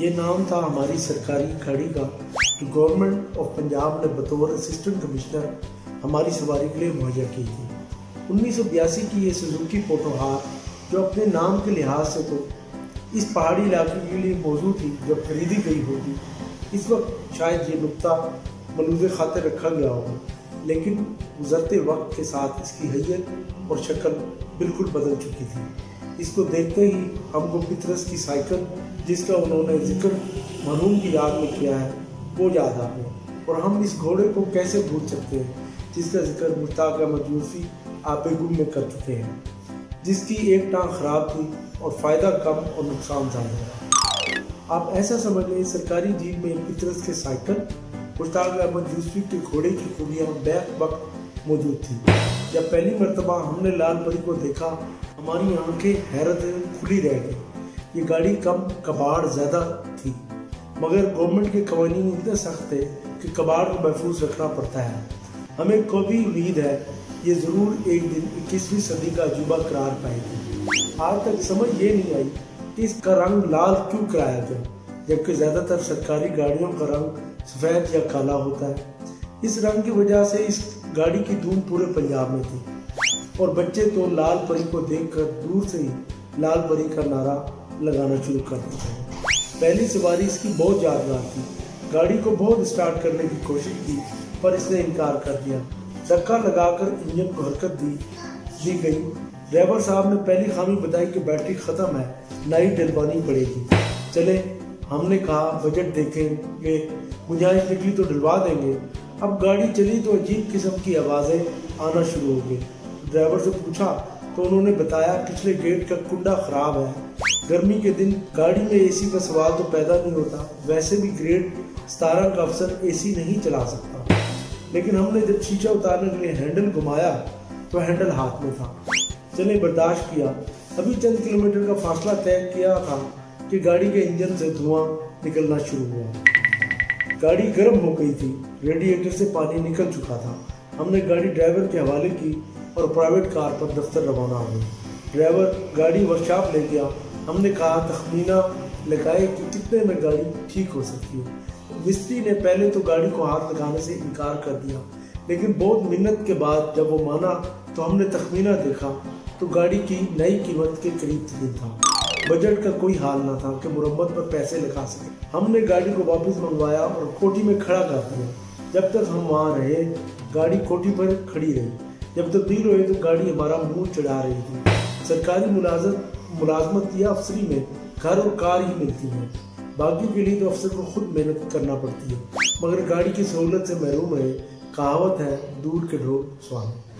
ये नाम था हमारी सरकारी गाड़ी का कि गवर्नमेंट ऑफ पंजाब ने बतौर असिस्टेंट कमिश्नर हमारी सवारी के लिए मुहैया की थी। 1982 की ये सुजुकी पोटोहार जो अपने नाम के लिहाज से तो इस पहाड़ी इलाके के लिए मौजूद थी, जब खरीदी गई होगी इस वक्त शायद ये नुक्ता मलूज़े खातिर रखा गया होगा, लेकिन गुज़रते वक्त के साथ इसकी हैयत और शक्ल बिल्कुल बदल चुकी थी। इसको देखते ही हमको पितरस की साइकिल, जिसका उन्होंने जिक्र मरहूम की याद में किया है, वो याद आ गया। और हम इस घोड़े को कैसे भूल सकते हैं जिसका जिक्र मुश्ताक अहमद यूसुफी आपे गुम में कर चुके हैं, जिसकी एक टांग खराब थी और फ़ायदा कम और नुकसान ज़्यादा। आप ऐसा समझ लें, सरकारी जीप में पितरस के साइकिल, मुश्ताक अहमद यूसुफी के घोड़े की खूबियाँ बैक वक्त मौजूद थी। जब पहली मरतबा हमने लाल परी को देखा, हमारी आंखें हैरत खुली रह गई। ये गाड़ी कम कबाड़ ज़्यादा थी, मगर गवर्नमेंट के कवानीन इतने सख्त थे कि कबाड़ को महफूज रखना पड़ता है। हमें कभी उम्मीद है ये ज़रूर एक दिन 21वीं सदी का अजूबा करार पाएगी। आज तक समझ ये नहीं आई कि इसका रंग लाल क्यों कराया गया, जबकि ज़्यादातर सरकारी गाड़ियों का रंग सफ़ेद या काला होता है। इस रंग की वजह से इस गाड़ी की धूम पूरे पंजाब में थी और बच्चे तो लाल परी को देखकर दूर से ही लाल परी का नारा लगाना शुरू कर देते हैं। पहली सवारी इसकी बहुत यादगार थी। गाड़ी को बहुत स्टार्ट करने की कोशिश की, पर इसने इनकार कर दिया। धक्का लगाकर इंजन को हरकत दी गई। ड्राइवर साहब ने पहली खामी बताई कि बैटरी ख़त्म है, नई डलवानी पड़ेगी। चले, हमने कहा बजट देखेंगे, गुंजाइश निकली तो डलवा देंगे। अब गाड़ी चली तो अजीब किस्म की आवाज़ें आना शुरू हो गई। ड्राइवर से पूछा तो उन्होंने बताया पिछले गेट का कुंडा ख़राब है। गर्मी के दिन गाड़ी में एसी का सवाल तो पैदा नहीं होता, वैसे भी ग्रेड 17 का अफसर एसी नहीं चला सकता। लेकिन हमने जब शीशा उतारने के लिए हैंडल घुमाया तो हैंडल हाथ में था। चले, बर्दाश्त किया। अभी चंद किलोमीटर का फासला तय किया था कि गाड़ी के इंजन से धुआं निकलना शुरू हुआ। गाड़ी गर्म हो गई थी, रेडिएटर से पानी निकल चुका था। हमने गाड़ी ड्राइवर के हवाले की और प्राइवेट कार पर दफ्तर रवाना हो गए। ड्राइवर गाड़ी वर्कशॉप ले गया। हमने कहा तखमीना लगाए कि कितने में गाड़ी ठीक हो सकती है। मिस्त्री ने पहले तो गाड़ी को हाथ लगाने से इनकार कर दिया, लेकिन बहुत मिन्नत के बाद जब वो माना तो हमने तखमीना देखा तो गाड़ी की नई कीमत के करीब तरीन था। बजट का कोई हाल ना था कि मुरम्मत पर पैसे लगा सके। हमने गाड़ी को वापस मंगवाया और कोठी में खड़ा कर दिया। जब तक हम वहाँ रहे, गाड़ी कोठी पर खड़ी रही। जब तब्दील हुए तो गाड़ी हमारा मुंह चढ़ा रही थी। सरकारी मुलाजमत या अफसरी में घर और कार ही मिलती है, बाकी के लिए तो अफसर को खुद मेहनत करना पड़ती है, मगर गाड़ी की सहूलत से महरूम रहे। कहावत है, दूर के ढोल सुहाने।